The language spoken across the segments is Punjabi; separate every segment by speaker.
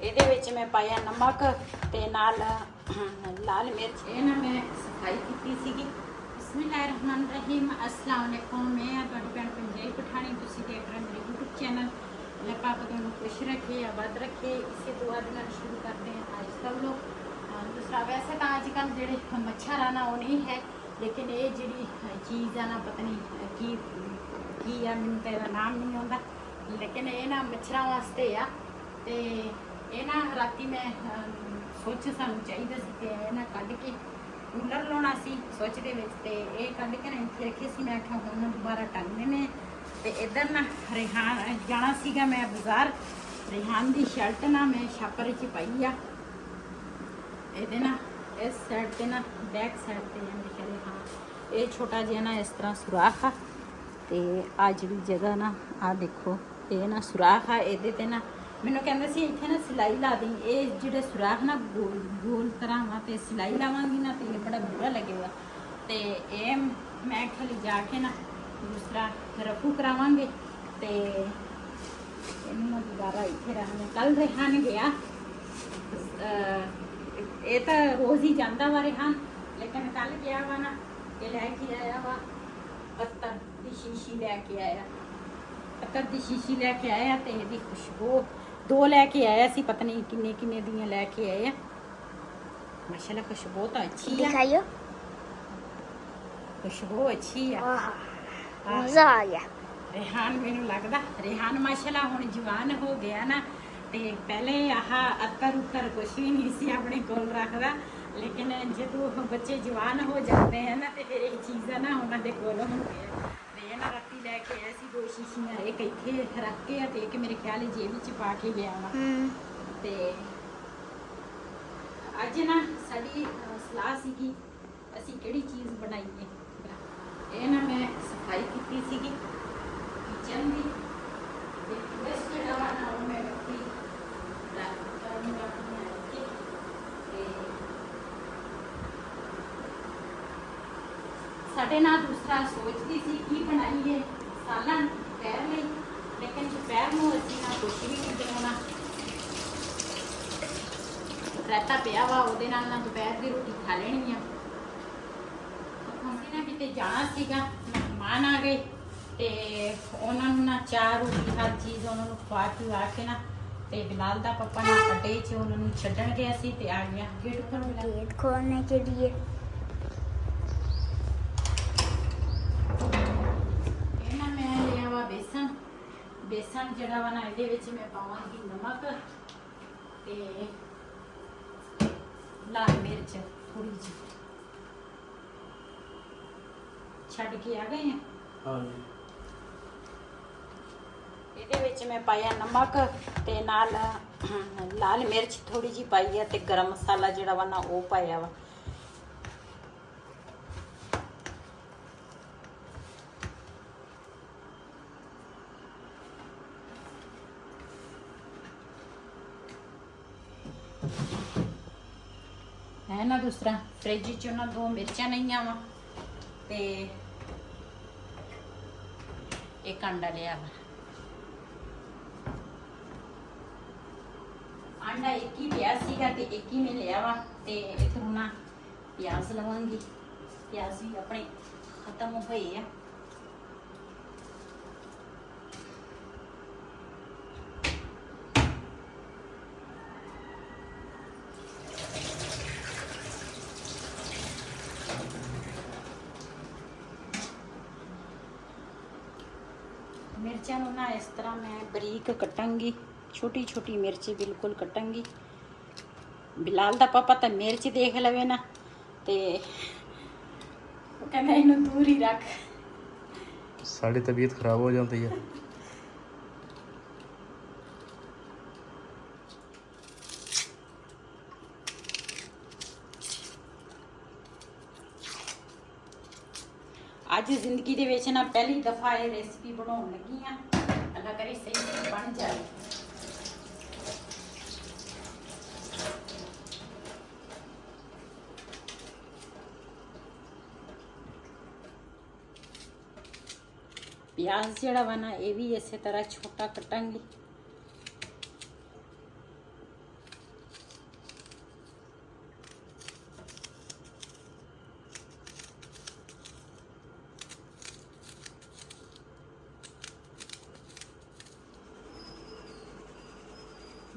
Speaker 1: ਇਹਦੇ ਵਿੱਚ ਮੈਂ ਪਾਇਆ ਨਮਕ ਤੇ ਨਾਲ ਲਾਲ ਮਿਰਚ। ਇਹ ਨਾ ਮੈਂ ਸਫਾਈ ਕੀਤੀ ਸੀਗੀ। ਬਿਸਮਿल्लाहिर्रहमानिर्रहीम। अस्सलाम वालेकुम। मैं ਤੁਹਾਡੀ ਭੈਣ ਪੰਜੇਰੀ ਪਠਾਣੀ, ਤੁਸੀਂ ਦੇਖ ਰਹੇ ਮੇਰੇ YouTube ਚੈਨਲ। अल्लाह पाक दोनों खुश रखे, आबाद रखे। इसी दुआ के नाल शुरू करते हैं आज का व्लॉग। दूसरा वैसे तो अजकल जेडे मच्छर आना वो नहीं है, लेकिन ये जी चीज़ है ना पता नहीं की है, मैनू तो इसका नाम नहीं आता, लेकिन ये ना मच्छर वास्ते आ। तो ये ना राती मैं सोच सानू चाहिए सी ना कढ़ के कूलर लाना सी सोच दे विच, ते ये कढ़ के ना इत्थे रखे सी। मैं आख्या हुण दोबारा टंगने ने। ते इधर ना रेहान जाना सीगा मैं बाजार। रेहान दी शर्ट ना मैं छापर च पाई आ। ਇਹਦੇ ਨਾ इस साइड पे ना बैक साइड पे लिखा रेहान। ये छोटा जिहा ना इस तरह सुराख आ, ते आ जिहड़ी जगह ना आ देखो ये ना सुराख आ। ਇਹਦੇ ਤੇ ਨਾ ਮੈਨੂੰ ਕਹਿੰਦੇ ਸੀ ਇੱਥੇ ਨਾ ਸਿਲਾਈ ਲਾ ਦੇ। ਇਹ ਜਿਹੜੇ ਸੁਰਾਖ ਨਾ ਗੋਲ ਗੋਲ ਤਰ੍ਹਾਂ ਵਾ, ਤੇ ਸਿਲਾਈ ਲਾਵਾਂਗੀ ਨਾ ਤੇ ਇਹ ਬੜਾ ਬੁਰਾ ਲੱਗੇਗਾ। ਤੇ ਇਹ ਮੈਂ ਖਾਲੀ ਜਾ ਕੇ ਨਾ दूसरा रफू करावांगे। तो इन्होंने दोबारा इतने रहने कल रेहान गया। ये तो रोज़ ही जाता वा रेहान, लेकिन कल गया वा ना ये लैके आया वा पत्तर की शीशी लैके आया। पत्तर की शीशी लैके आया तो यदी खुशबू 2 लैके आया सी, पता नहीं किन्ने किन्ने दियां लैके आए। माशाल्लाह खुशबू तो अच्छी है, खुशबू अच्छी है।
Speaker 2: मज़ा आ गया।
Speaker 1: रेहान मैनू लगता रेहान माशाल्लाह हुण जवान हो गया ना। ते पहले आह अत्तर उत्तर कुछ भी नहीं सी अपने कोल रखदा, लेकिन जो बच्चे जवान हो जाते हैं ना तो फिर ये चीज़ां ना उन्होंने कोल होंदी है। ते ना राती लैके आए सी 2 शीशियां, एक इत्थे रख के ते एक मेरे ख्याल जेब च पा के गया वा। ते अज ना साडी सलाह सीगी असीं किहड़ी चीज़ बनाईए। ये ना मैं सफाई की सीगी किचन की, वेस्ट जिहड़ा वा ना वो मैं रखी साडे ना दूसरा सोचती सी की बनाईए सालन दोपहर लई, लेकिन दोपहर नूं असीं ना कुछ भी नहीं बनाउणा। रायता पिया वा उहदे नाल ना दोपहर दी रोटी खा लेनी आ। ਅਸੀਂ ਨਾ ਕਿਤੇ ਜਾਣਾ ਸੀਗਾ, ਮਹਿਮਾਨ ਆ ਗਏ ਤੇ ਉਹਨਾਂ ਨੂੰ ਨਾ ਚਾਹ ਰੋਟੀ ਹਰ ਚੀਜ਼ ਉਹਨਾਂ ਨੂੰ ਖਵਾ ਕੇ ਨਾ, ਤੇ ਬਿਲਾਲ ਦਾ ਪਾਪਾ ਨਾ ਅੱਡੇ 'ਚ ਉਹਨਾਂ ਨੂੰ ਛੱਡਣ ਗਿਆ ਸੀ ਤੇ ਆ ਗਿਆ गेट
Speaker 2: खोलने के लिए।
Speaker 1: ਇਹ ਨਾ ਮੈਂ ਲਿਆ ਵਾ ਬੇਸਣ ਜਿਹੜਾ ਵਾ ਨਾ ਇਹਦੇ ਵਿੱਚ ਮੈਂ ਪਾਵਾਂਗੀ ਨਮਕ ਤੇ ਲਾਲ ਮਿਰਚ ਥੋੜੀ ਜਿਹੀ ਛੱਡ ਕੇ ਆ ਗਏ ਆ। ਹਾਂਜੀ ਇਹਦੇ ਵਿੱਚ ਮੈਂ ਪਾਇਆ ਨਮਕ ਤੇ ਨਾਲ ਲਾਲ ਮਿਰਚ ਥੋੜੀ ਜਿਹੀ ਪਾਈ ਆ, ਤੇ ਗਰਮ ਮਸਾਲਾ ਜਿਹੜਾ ਵਾ ਨਾ ਉਹ ਪਾਇਆ ਵਾ। है ना दूसरा फ्रिज च ना 2 मिर्चा नहीं आवा ते एक अंडा लिया वा। अंडा एक ही लिया सीगा ते एक ही में लिया वा। ते इथों ना प्याज लवांगी, प्याज भी अपने खत्म होए आ। मिर्चा ना इस तरह मैं बरीक कटांगी, छोटी छोटी मिर्ची बिल्कुल कटांगी। बिलाल दा पापा तो मिर्च देख लवे ना ते कहना इन्हू दूर ही रख,
Speaker 3: साड़ी तबीयत खराब हो जाती है।
Speaker 1: ਅੱਜ ਜ਼ਿੰਦਗੀ ਦੇ ਵਿੱਚ ਨਾ ਪਹਿਲੀ ਦਫਾ ਇਹ ਰੈਸਿਪੀ ਬਣਾਉਣ ਲੱਗੀ ਆ। ਅੱਲਾ ਕਰੇ ਸਹੀ ਬਣ ਜਾਏ। प्याज जड़ा वा ना ये भी इस तरह छोटा कटांगी।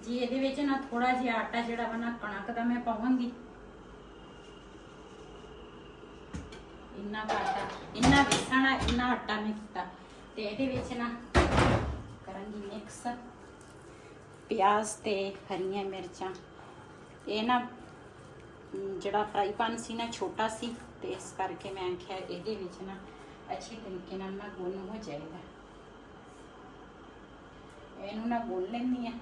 Speaker 1: ਜੀ ਇਹਦੇ ਵਿੱਚ ਨਾ ਥੋੜਾ ਜਿਹਾ ਆਟਾ ਜਿਹੜਾ ਵਾ ਨਾ ਕਣਕ ਦਾ ਮੈਂ ਪਾਵਾਂਗੀ। ਇੰਨਾ ਕੁ ਆਟਾ, ਇੰਨਾ ਵੇਸਣ, ਇੰਨਾ ਆਟਾ ਮੈਂ ਕੀਤਾ। ਤੇ ਇਹਦੇ ਵਿੱਚ ਨਾ ਕਰਾਂਗੀ ਮਿਕਸ ਪਿਆਜ਼ ਤੇ ਹਰੀਆਂ ਮਿਰਚਾਂ। ਇਹ ਨਾ ਜਿਹੜਾ ਫਰਾਈ ਪੈਨ ਸੀ ਨਾ ਛੋਟਾ ਸੀ, ਤੇ ਇਸ ਕਰਕੇ ਮੈਂ ਆਖਿਆ ਇਹਦੇ ਵਿੱਚ ਨਾ ਅੱਛੇ ਤਰੀਕੇ ਨਾਲ ਨਾ ਗੁੰਨ ਹੋ ਜਾਏਗਾ। ਇਹਨੂੰ ਨਾ ਗੁੰਨ ਲੈਂਦੀ ਆ।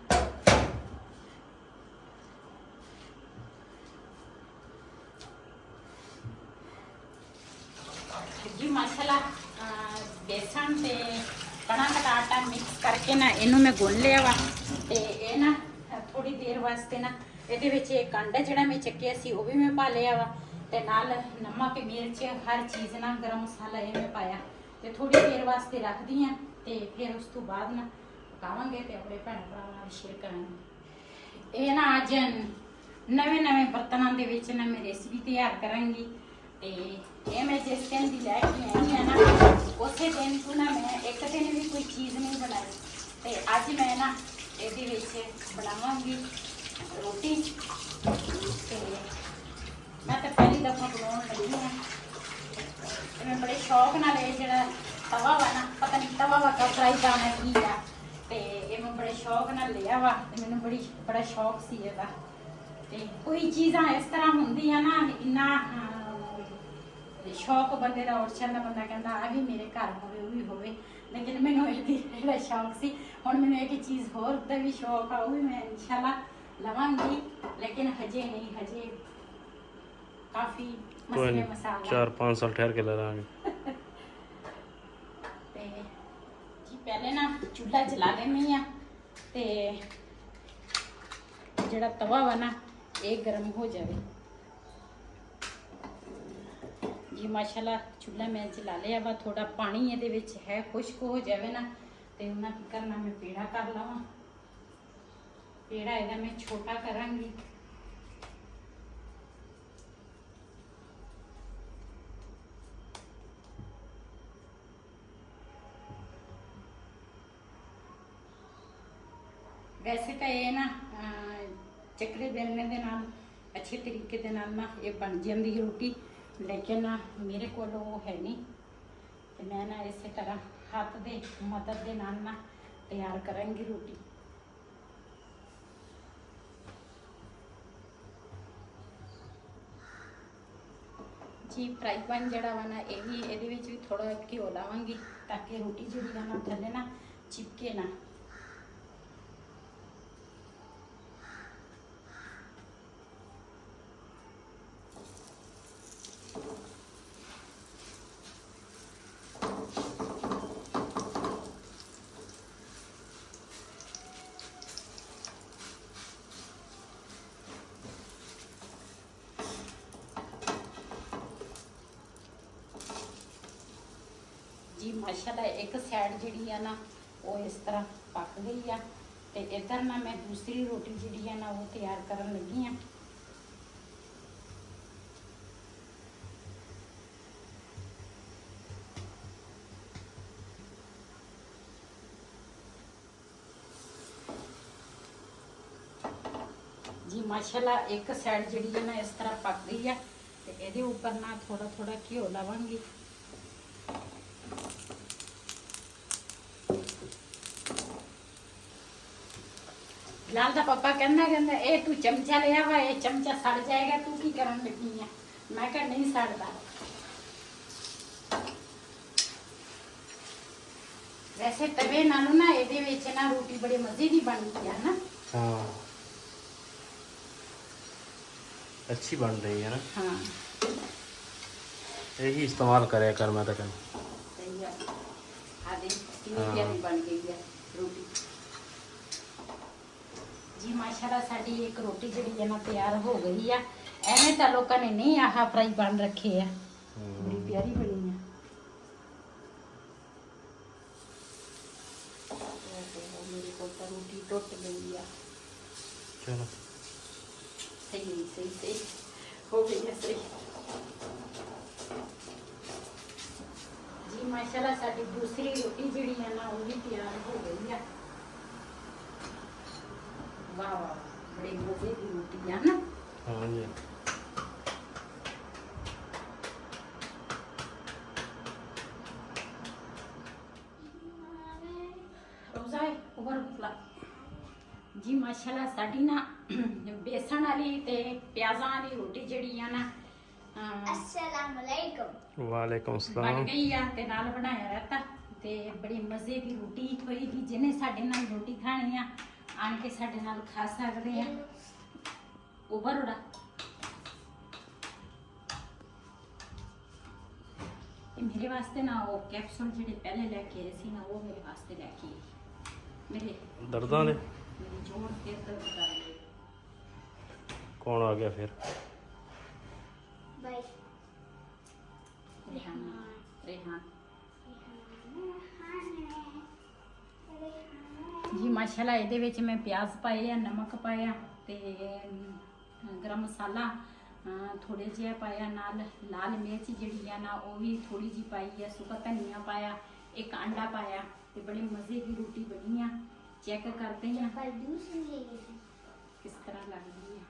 Speaker 1: ਜੀ ਮਸਾਲਾ बेसन ਤੇ कणक ਦਾ आटा मिक्स करके ना ਇਹਨੂੰ मैं गुन लिया वा। ਤੇ ਇਹ ਨਾ थोड़ी देर वास्ते ना ਇਹਦੇ ਵਿੱਚ ਇੱਕ ਅੰਡਾ ਜਿਹੜਾ ਮੈਂ ਚੱਕਿਆ ਸੀ ਉਹ ਵੀ ਮੈਂ ਪਾ ਲਿਆ ਵਾ। ਤੇ ਨਾਲ ਨਮਕ ਮਿਰਚ ਹਰ ਚੀਜ਼ ਨਾ ਗਰਮ ਮਸਾਲਾ ਇਹ ਮੈਂ ਪਾਇਆ ਤੇ ਥੋੜੀ ਦੇਰ ਵਾਸਤੇ ਰੱਖਦੀ ਆ। ਤੇ ਫਿਰ ਉਸ ਤੋਂ ਬਾਅਦ ਨਾ ਪਕਾਵਾਂਗੇ ਤੇ ਆਪਣੇ ਭੈਣ ਭਰਾਵਾਂ ਨਾਲ ਸ਼ੇਅਰ ਕਰਾਂਗੇ। ਇਹ ਨਾ ਅੱਜ ਨਵੇਂ ਬਰਤਨਾਂ ਦੇ ਵਿੱਚ ਨਾ ਮੈਂ ਰੈਸਿਪੀ ਤਿਆਰ ਕਰਾਂਗੀ। ਤੇ ਇਹ ਮੈਂ ਜਿਸ ਦਿਨ ਦੀ ਲੈ ਕੇ ਆਈ ਆ ਨਾ ਉਸੇ ਦਿਨ ਤੋਂ ਨਾ ਮੈਂ ਇੱਕ ਦਿਨ ਵੀ ਕੋਈ ਚੀਜ਼ ਨਹੀਂ ਬਣਾਈ। ਤੇ ਅੱਜ ਮੈਂ ਨਾ ਇਹਦੇ ਵਿੱਚ ਬਣਾਵਾਂਗੀ ਰੋਟੀ। ਤੇ ਮੈਂ ਤਾਂ ਪਹਿਲੀ ਦਫਾ ਬਣਾਉਣ ਲੱਗੀ ਹਾਂ ਤੇ ਮੈਂ ਬੜੇ ਸ਼ੌਕ ਨਾਲ ਇਹ ਜਿਹੜਾ ਤਵਾ ਵਾ ਨਾ, ਪਤਾ ਨਹੀਂ ਤਵਾ ਵਾ ਕਾ ਫਰਾਈ ਪਾਣਾ ਕੀ ਆ, ਤੇ ਇਹ ਮੈਂ ਬੜੇ ਸ਼ੌਕ ਨਾਲ ਲਿਆ ਵਾ। ਤੇ ਮੈਨੂੰ ਬੜਾ ਸ਼ੌਕ ਸੀ ਇਹਦਾ। ਤੇ ਕੋਈ ਚੀਜ਼ਾਂ ਇਸ ਤਰ੍ਹਾਂ ਹੁੰਦੀਆਂ ਨਾ, ਇੰਨਾ ਸ਼ੌਕ ਬੰਦੇ ਦਾ ਉੱਠ ਜਾਂਦਾ, ਬੰਦਾ ਕਹਿੰਦਾ ਆ ਵੀ ਮੇਰੇ ਘਰ ਹੋਵੇ, ਉਹ ਵੀ ਹੋਵੇ। ਲੇਕਿਨ ਮੈਨੂੰ ਇਹਦੀ ਜਿਹੜਾ ਸ਼ੌਕ ਸੀ, ਹੁਣ ਮੈਨੂੰ ਇੱਕ ਚੀਜ਼ ਹੋਰ ਦਾ ਵੀ ਸ਼ੌਕ ਆ, ਉਹ ਵੀ ਮੈਂ ਇਨਸ਼ਾਅੱਲਾ ਲਵਾਂਗੀ। ਲੇਕਿਨ ਹਜੇ ਨਹੀਂ, ਹਜੇ ਕਾਫੀ ਮਸਲੇ ਮਸਾਲਾ
Speaker 3: 4-5 ਸਾਲ ਠਹਿਰ ਕੇ ਲੈ ਲਾਂਗੇ।
Speaker 1: ਤੇ ਜੀ ਪਹਿਲੇ ਨਾ ਚੁੱਲ੍ਹਾ ਜਲਾ ਲੈਂਦੀ ਆ ਤੇ ਜਿਹੜਾ ਤਵਾ ਵਾ ਨਾ ਇਹ ਗਰਮ ਹੋ ਜਾਵੇ। ਜੀ ਮਾਸ਼ਾਅੱਲਾ ਚੁੱਲ੍ਹਾ ਮੈਂ ਜਲਾ ਲਿਆ ਵਾ। ਥੋੜਾ ਪਾਣੀ ਇਹਦੇ ਵਿੱਚ ਹੈ, ਖੁਸ਼ਕ ਹੋ ਜਾਵੇ ਨਾ ਤੇ ਉਹਨਾਂ ਕੀ ਕਰਨਾ, ਮੈਂ ਪੇੜਾ ਕਰ ਲਵਾਂ। ਪੇੜਾ ਇਹਦਾ ਮੈਂ ਛੋਟਾ ਕਰਾਂਗੀ। ਵੈਸੇ ਤਾਂ ਇਹ ਨਾ ਚੱਕਰੇ बेलने ਦੇ ਨਾਲ ਅੱਛੇ ਤਰੀਕੇ ਦੇ ਨਾਲ ਨਾ ਇਹ ਬਣ ਜਾਂਦੀ ਰੋਟੀ। ਲੇਕਿਨ ਮੇਰੇ ਕੋਲ ਉਹ ਹੈ ਨਹੀਂ ਤੇ ਮੈਂ ਨਾ ਇਸੇ ਤਰ੍ਹਾਂ ਹੱਥ ਦੇ ਮਦਦ ਦੇ ਨਾਲ ਨਾ ਤਿਆਰ ਕਰਾਂਗੀ ਰੋਟੀ। ਜੀ ਫਰਾਈ ਪੈਨ ਜਿਹੜਾ ਵਾ ਨਾ ਇਹ ਵੀ ਇਹਦੇ ਵਿੱਚ ਵੀ ਥੋੜਾ ਘਿਓ ਲਾਵਾਂਗੀ ਤਾਂ ਕਿ ਰੋਟੀ ਜਿਹੜੀ ਆ ਨਾ ਥੱਲੇ ਨਾ ਚਿਪਕੇ ਨਾ। जी माशाल्लाह एक साइड जी है ना वो इस तरह पक गई है। तो इधर ना मैं दूसरी रोटी जी है ना वो तैयार करन लगी हाँ। जी माशाल्लाह एक साइड जी है ना इस तरह पक गई है। तो ये ऊपर ना थोड़ा थोड़ा घिओ लावांगी। लाल दा पापा कहना ए तू चमचा लिया वा, ये चमचा सड़ जाएगा, तू की करन लगी है। मैं कहा नहीं सड़ता। वैसे तवे नालों ना ਇਹਦੇ ਵਿੱਚ ना रोटी बड़े मजे की बनती है ना।
Speaker 3: हाँ अच्छी बन रही है ना।
Speaker 1: हाँ
Speaker 3: यही इस्तेमाल करे कर मैं तो कहूँ।
Speaker 1: सही है। आदि कितनी प्यारी बन गई है रोटी। जी माशाल्लाह साड़ी एक रोटी जी है ना तैयार हो गई है। एवें तो लोगों ने नहीं आह फ्राई पैन रखे है, बड़ी प्यारी बनी है। मेरी को तो रोटी टूट गई है।
Speaker 3: चलो
Speaker 1: सही सही सही हो गई है सही। जी माशाल्लाह साड़ी दूसरी रोटी जी है ना वो भी तैयार हो गई है। वाह वाह बड़ी मजे की रोटी है ना।
Speaker 3: हाँ जी
Speaker 1: रोज़ा ऊपर उठला जी माशाल्लाह साड़ी ना बेसन वाली ते प्याज़ां वाली रोटी जड़ी है ना
Speaker 2: अस्सलाम वालेकुम।
Speaker 3: वालेकुम
Speaker 1: बन
Speaker 3: सलाम।
Speaker 1: गई आ ते नाल बनाया रहता ते बड़ी मजे की रोटी होएगी। जिन्हें साडे नाल रोटी खानी आ आन के साडे नाल खा सकते हैं। उबर उड़ा मेरे वास्ते ना वो कैप्सूल जेडे पहले लेके आए सी ना वो मेरे वास्ते लेके आई। मेरे
Speaker 3: दर्दां दे
Speaker 1: मेरी जोड़ फिर दर्द कर रही।
Speaker 3: कौन आ गया फिर?
Speaker 2: बाय।
Speaker 1: रेहान रेहान जी माशाल्लाह ਇਹਦੇ ਵਿੱਚ मैं प्याज पाए आ नमक पाया ते गरम मसाला थोड़े जिहा पाया नाल लाल मिर्च जिहड़ी है ना वो भी थोड़ी जी पाई है सुका धनिया पाया एक अंडा पाया ते बड़े मज़े की रोटी बनी है। चेक करते हैं किस तरह लग रही है।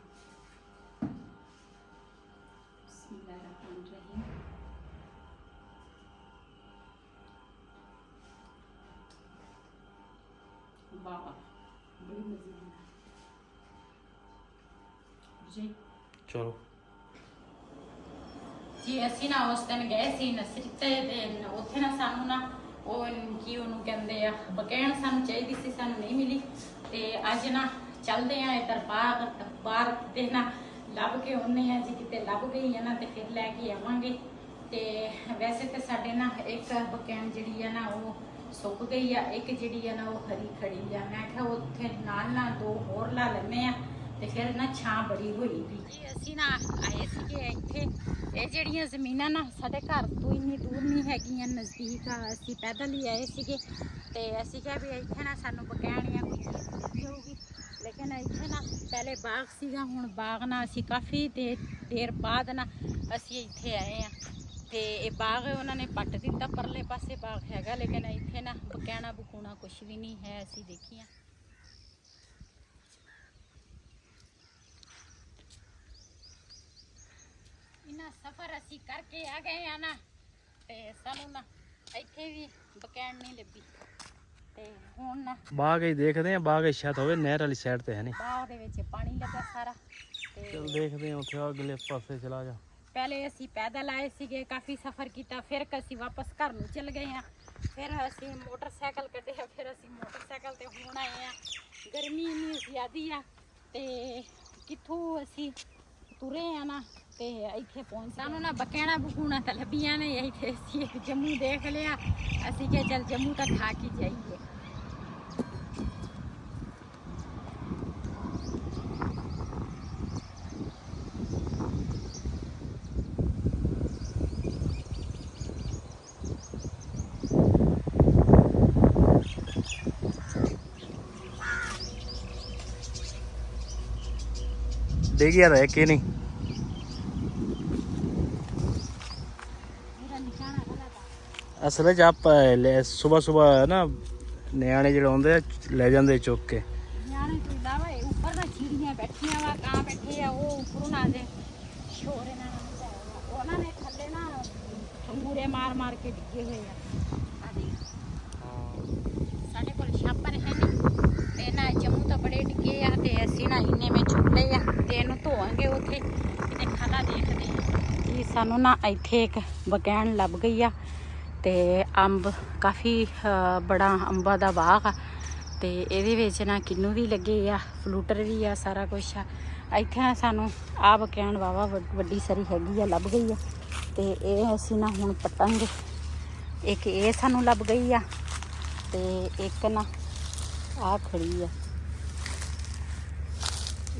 Speaker 1: बिस्मिल्लाहिर्रहमानिर्रहीम। वाह वाह बड़ी मज़े की जी।
Speaker 3: चलो
Speaker 1: जी ਅਸੀਂ ਨਾ ਉਸ ਦਿਨ ਗਏ ਸੀ ਨਸਰਤੇ ਦੇ ਉੱਥੇ ਨਾ ਸਾਨੂੰ ਨਾ ਉਹ ਕੀ ਉਹਨੂੰ ਕਹਿੰਦੇ ਆ ਬਕੈਣ ਸਾਨੂੰ ਚਾਹੀਦੀ ਸੀ ਸਾਨੂੰ ਨਹੀਂ ਮਿਲੀ ਤੇ ਅੱਜ ਨਾ ਚੱਲਦੇ ਆ ਇੱਧਰ ਬਾਹਰ ਤੇ ਨਾ ਲੱਭ ਕੇ ਆਉਂਦੇ ਆ ਜੀ ਕਿਤੇ ਲੱਭ ਗਈ ਹੈ ਨਾ ਤੇ ਫਿਰ ਲੈ ਕੇ ਆਵਾਂਗੇ। ਤੇ ਵੈਸੇ ਤੇ ਸਾਡੇ ਨਾ ਇੱਕ ਬਕੈਣ ਜਿਹੜੀ ਆ ਨਾ ਉਹ ਸੁੱਕ ਗਈ ਆ ਇੱਕ ਜਿਹੜੀ ਆ ਨਾ ਉਹ ਹਰੀ ਖੜੀ ਆ। ਮੈਂ ਕਿਹਾ ਉੱਥੇ ਨਾਲ ਦੋ ਹੋਰ ਲਾ ਲੈਂਦੇ ਆ ਤੇ ਫਿਰ ਨਾ ਛਾਂ ਬੜੀ ਹੋਈ ਵੀ। ਜੀ ਅਸੀਂ ਨਾ ਆਏ ਸੀਗੇ ਇੱਥੇ ਇਹ ਜਿਹੜੀਆਂ ਜ਼ਮੀਨਾਂ ਨਾ ਸਾਡੇ ਘਰ ਤੋਂ ਇੰਨੀ ਦੂਰ ਨਹੀਂ ਹੈਗੀਆਂ ਨਜ਼ਦੀਕ ਆ। ਅਸੀਂ ਪੈਦਲ ਹੀ ਆਏ ਸੀਗੇ ਤੇ ਅਸੀਂ ਕਿਹਾ ਵੀ ਇੱਥੇ ਨਾ ਸਾਨੂੰ ਬਕੈਣੀਆਂ ਕੋਈ ਚੀਜ਼ ਮਿਲ ਜਾਊਗੀ ਲੇਕਿਨ ਇੱਥੇ ਨਾ ਪਹਿਲੇ ਬਾਗ ਸੀਗਾ ਹੁਣ ਬਾਗ ਨਾ ਅਸੀਂ ਕਾਫੀ ਦੇਰ ਬਾਅਦ ਨਾ ਅਸੀਂ ਇੱਥੇ ਆਏ ਆ ਤੇ ਇਹ ਬਾਗ ਉਹਨਾਂ ਨੇ ਪੱਟ ਦਿੱਤਾ ਪਰਲੇ ਪਾਸੇ ਬਾਗ ਹੈਗਾ ਲੇਕਿਨ ਇੱਥੇ ਨਾ ਬਕੈਣਾ ਬਕੂਣਾ ਕੁਛ ਵੀ ਨਹੀਂ ਹੈ। ਅਸੀਂ ਦੇਖੀਆਂ इन्ना सफर असी करके आ गए हैं ना ते सानू ना इत्थे भी बकैन नहीं लभी ते हुण ना
Speaker 3: बाग ही देखते हैं बाग शायद होवे नहर वाली साइड ते है नहीं
Speaker 1: बाग दे विच पानी लगा सारा ते
Speaker 3: चल देखते हैं उथे अगले पासे चला जा।
Speaker 1: पहले असी पैदल आए सीगे काफ़ी सफ़र किया फिर असी वापस घर नूं चल गए हैं फिर असी मोटरसाइकिल कढ़िया फिर असी मोटरसाइकिल ते हुण आए हैं। गर्मी इन्नी ज़्यादा आ ते कित्थों असी तुरे हैं ना ते इत्थे पहुंच सानू ना बकैना बकूना तो लभियां ने इत्थे असी एक जम्मू देख लिया असी क्या चल जम्मू तक खा के जाइए।
Speaker 3: देख यार है कि नहीं असल च आप सुबह सुबह ना ਨਿਆਣੇ ਜਿਹੜੇ ਆਉਂਦੇ ਆ ਲੈ ਜਾਂਦੇ ਚੁੱਕ ਕੇ
Speaker 1: ਨਿਆਣੇ ਤੋਂ ਇਲਾਵਾ ਇਹ ਉੱਪਰ ਨਾ ਚਿੜੀਆਂ ਬੈਠੀਆਂ ਵਾ ਕਾਂ ਬੈਠੇ ਆ ਉਹ ਉੱਪਰੋਂ ਨਾ ਦੇ ਸ਼ੋਰ ਇਹਨਾਂ ਨਾਲ ਉਹਨਾਂ ਨੇ ਥੱਲੇ ਨਾ ਅੰਗੂਰੇ ਮਾਰ ਕੇ ਡਿੱਗੇ ਹੋਏ ਆ ਆਦੀ ਸਾਡੇ ਕੋਲ ਛਾਪਰ ਹੈ ਨਹੀਂ ਤੇ ਨਾ ਜੰਮੂ ਤਾਂ ਬੜੇ ਡਿੱਗੇ ਆ ਤੇ ਅਸੀਂ ਨਾ ਇੰਨੇ ਵਿੱਚ ਚੁੱਕ ਲਏ ਆ ਤੇ ਇਹਨੂੰ ਧੋਵਾਂਗੇ ਉੱਥੇ ਕਿਤੇ ਖਾਣਾ ਦੇਖਦੇ ਆ ਜੀ। ਸਾਨੂੰ ਨਾ ਇੱਥੇ ਇੱਕ ਬਕੈਣ ਲੱਭ ਗਈ ਆ ਤੇ ਅੰਬ ਕਾਫੀ ਬੜਾ ਅੰਬਾਂ ਦਾ ਬਾਗ ਆ ਤੇ ਇਹਦੇ ਵਿੱਚ ਨਾ ਕਿੰਨੂ ਵੀ ਲੱਗੇ ਆ ਫਲੂਟਰ ਵੀ ਆ ਸਾਰਾ ਕੁਛ ਆ। ਇੱਥੇ ਨਾ ਸਾਨੂੰ ਆ ਬਕੈਣ ਵਾਵਾ ਵੱਡੀ ਸਾਰੀ ਹੈਗੀ ਆ ਲੱਭ ਗਈ ਆ ਤੇ ਇਹ ਅਸੀਂ ਨਾ ਹੁਣ ਪੱਟਾਂਗੇ। ਇੱਕ ਇਹ ਸਾਨੂੰ ਲੱਭ ਗਈ ਆ ਤੇ ਇੱਕ ਨਾ ਆ ਖੜੀ ਆ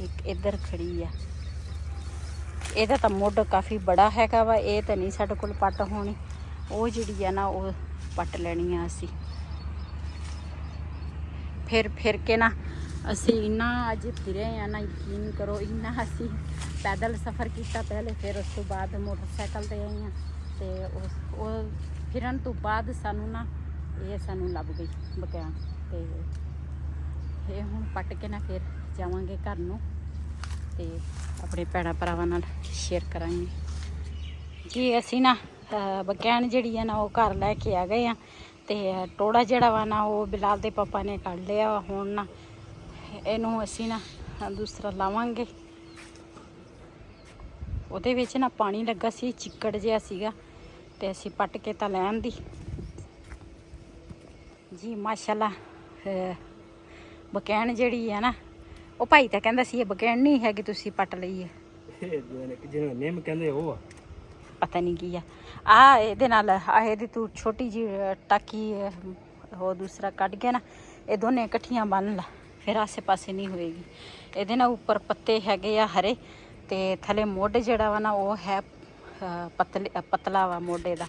Speaker 1: ਇੱਕ ਇੱਧਰ ਖੜੀ ਆ। ਇਹਦਾ ਤਾਂ ਮੁੱਢ ਕਾਫੀ ਬੜਾ ਹੈਗਾ ਵਾ ਇਹ ਤਾਂ ਨਹੀਂ ਸਾਡੇ ਕੋਲ ਪੱਟ ਹੋਣੀ ਉਹ ਜਿਹੜੀ ਆ ਨਾ ਉਹ ਪੱਟ ਲੈਣੀ ਆ ਅਸੀਂ। ਫਿਰ ਕੇ ਨਾ ਅਸੀਂ ਇੰਨਾ ਅੱਜ ਫਿਰੇ ਆ ਨਾ ਯਕੀਨ ਕਰੋ ਇੰਨਾ ਅਸੀਂ ਪੈਦਲ ਸਫ਼ਰ ਕੀਤਾ ਪਹਿਲੇ ਫਿਰ ਉਸ ਤੋਂ ਬਾਅਦ ਮੋਟਰਸਾਈਕਲ ਤੇ ਆਏ ਆ ਤੇ ਉਹ ਫਿਰਨ ਤੋਂ ਬਾਅਦ ਸਾਨੂੰ ਨਾ ਇਹ ਸਾਨੂੰ ਲੱਭ ਗਈ ਬਕੈਣ ਤੇ ਇਹ ਹੁਣ ਪੱਟ ਕੇ ਨਾ ਫਿਰ ਜਾਵਾਂਗੇ ਘਰ ਨੂੰ ਤੇ ਆਪਣੇ ਭੈਣਾਂ ਭਰਾਵਾਂ ਨਾਲ ਸ਼ੇਅਰ ਕਰਾਂਗੇ ਜੀ। ਅਸੀਂ ਨਾ ਬਕੈਣ ਜਿਹੜੀ ਆ ਨਾ ਉਹ ਘਰ ਲੈ ਕੇ ਆ ਗਏ ਆ ਤੇ ਟੋੜਾ ਜਿਹੜਾ ਵਾ ਨਾ ਉਹ ਬਿਲਾਲ ਦੇ ਪਾਪਾ ਨੇ ਕੱਢ ਲਿਆ ਵਾ। ਹੁਣ ਨਾ ਇਹਨੂੰ ਅਸੀਂ ਨਾ ਦੂਸਰਾ ਲਾਵਾਂਗੇ। ਉਹਦੇ ਵਿੱਚ ਨਾ ਪਾਣੀ ਲੱਗਾ ਸੀ, ਚਿੱਕੜ ਜਿਹਾ ਸੀਗਾ ਤੇ ਅਸੀਂ ਪੱਟ ਕੇ ਤਾਂ ਲੈਣ ਦੀ ਜੀ। ਮਾਸ਼ਾਅੱਲਾ ਬਕੈਣ ਜਿਹੜੀ ਆ ਨਾ ਉਹ ਭਾਈ ਤਾਂ ਕਹਿੰਦਾ ਸੀ ਇਹ ਬਕੈਣ ਨਹੀਂ ਹੈਗੀ, ਤੁਸੀਂ ਪੱਟ ਲਈ ਹੈ।
Speaker 3: ਜਿਹਨੂੰ ਨਿੰਮ ਕਹਿੰਦੇ ਉਹ ਆ,
Speaker 1: ਪਤਾ ਨਹੀਂ ਕੀ ਆ ਇਹਦੇ ਨਾਲ ਇਹਦੀ ਤੂੰ ਛੋਟੀ ਜੀ ਟਾਕੀ ਉਹ ਦੂਸਰਾ ਕੱਢ ਕੇ ਨਾ ਇਹ ਦੋਨੇ ਇਕੱਠੀਆਂ ਬੰਨ ਲਾ, ਫਿਰ ਆਸੇ ਪਾਸੇ ਨਹੀਂ ਹੋਏਗੀ। ਇਹਦੇ ਨਾਲ ਉੱਪਰ ਪੱਤੇ ਹੈਗੇ ਆ ਹਰੇ ਤੇ ਥੱਲੇ ਮੋਢੇ ਜਿਹੜਾ ਵਾ ਨਾ ਉਹ ਹੈ ਪਤਲਾ ਵਾ ਮੋਢੇ ਦਾ,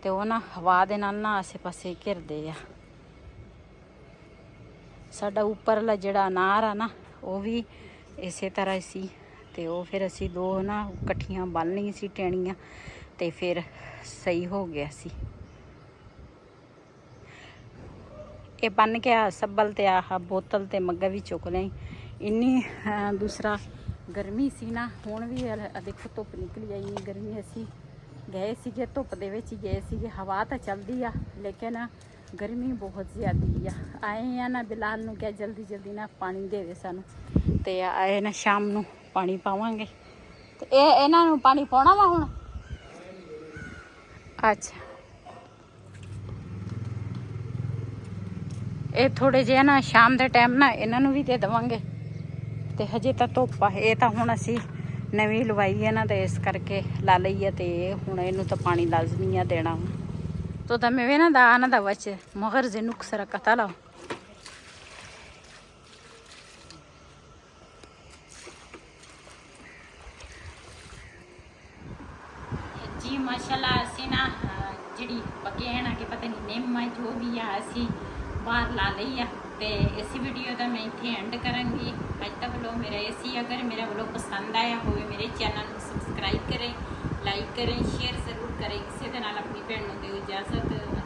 Speaker 1: ਤੇ ਉਹ ਨਾ ਹਵਾ ਦੇ ਨਾਲ ਨਾ ਆਸੇ ਪਾਸੇ ਘਿਰਦੇ ਆ। ਸਾਡਾ ਉੱਪਰਲਾ ਜਿਹੜਾ ਅਨਾਰ ਆ ਨਾ ਉਹ ਵੀ ਇਸੇ ਤਰ੍ਹਾਂ ਹੀ ਸੀ ਤੇ ਉਹ ਫਿਰ ਅਸੀਂ ਦੋ ਨਾ ਇਕੱਠੀਆਂ ਬੰਨ ਲਈ ਸੀ ਟਹਿਣੀਆਂ ਤੇ ਫਿਰ ਸਹੀ ਹੋ ਗਿਆ ਸੀ। ਇਹ ਬੰਨ ਕੇ ਸੱਬਲ ਤੇ ਆਹ ਬੋਤਲ ਤੇ ਮੱਗਾ ਵੀ ਚੁੱਕ ਲਈ। ਇੰਨੀ ਦੂਸਰਾ ਗਰਮੀ ਸੀ ਨਾ, ਹੁਣ ਵੀ ਦੇਖੋ ਧੁੱਪ ਨਿਕਲੀ ਆ, ਇੰਨੀ ਗਰਮੀ। ਅਸੀਂ ਗਏ ਸੀਗੇ ਧੁੱਪ ਦੇ ਵਿੱਚ ਹੀ ਗਏ ਸੀਗੇ, ਹਵਾ ਤਾਂ ਚੱਲਦੀ ਆ ਲੇਕਿਨ ਗਰਮੀ ਬਹੁਤ ਜ਼ਿਆਦੀ ਆ। ਆਏ ਆ ਨਾ ਬਿਲਾਲ ਨੂੰ ਕਿਹਾ ਜਲਦੀ ਜਲਦੀ ਨਾ ਪਾਣੀ ਦੇਵੇ ਸਾਨੂੰ, ਤੇ ਆਏ ਨਾ ਸ਼ਾਮ ਨੂੰ ਪਾਣੀ ਪਾਵਾਂਗੇ। ਤੇ ਇਹਨਾਂ ਨੂੰ ਪਾਣੀ ਪਾਉਣਾ ਵਾ ਹੁਣ। ਅੱਛਾ ਇਹ ਥੋੜੇ ਜਿਹੇ ਨਾ ਸ਼ਾਮ ਦੇ ਟਾਈਮ ਨਾ ਇਹਨਾਂ ਨੂੰ ਵੀ ਦੇ ਦੇਵਾਂਗੇ। ਤੇ ਹਜੇ ਤਾਂ ਧੁੱਪ ਆ, ਇਹ ਤਾਂ ਹੁਣ ਅਸੀਂ ਨਵੀਂ ਲਵਾਈ ਹੈ ਨਾ ਤੇ ਇਸ ਕਰਕੇ ਲਾ ਲਈ ਹੈ, ਤੇ ਹੁਣ ਇਹਨੂੰ ਤਾਂ ਪਾਣੀ ਲਾਜ਼ਮੀ ਆ ਦੇਣਾ। ਤੋ ਤਾਂ ਮੈਂ ਨਾ ਦਾ ਆਨਾ ਦਾ ਵਚ ਮਗਰ ਜ਼ਨੁਕ ਸਰਾ ਕਤਲਾ ਜੀ। ਮਾਸ਼ਾਅੱਲਾ ਅਸੀਂ ਨਾ ਜਿਹੜੀ ਬਕੈਣ ਆ ਕਿ ਪਤਾ ਨਹੀਂ ਨਿੰਮ ਜੋ ਵੀ ਆ ਅਸੀਂ ਬਾਹਰ ਲਾ ਲਈ ਆ। ਤੇ ਇਸ ਵੀਡੀਓ ਦਾ ਮੈਂ ਇੱਥੇ ਐਂਡ ਕਰਾਂਗੀ। ਅੱਜ ਤੱਕ ਵਲੋਗ ਮੇਰਾ ਇਹ ਸੀ। ਅਗਰ ਮੇਰਾ ਵਲੋਗ ਪਸੰਦ ਆਇਆ ਹੋਵੇ ਮੇਰੇ ਚੈਨਲ ਨੂੰ ਸਬਸਕ੍ਰਾਈਬ ਕਰੇ, ਲਾਈਕ ਕਰੇ, ਸ਼ੇਅਰ ਜ਼ਰੂਰ ਕਰੇ। ਕਿਸੇ ਦੇ ਨਾਲ ਆਪਣੀ ਭੈਣ ਨੂੰ ਦਿਓ ਇਜਾਜ਼ਤ।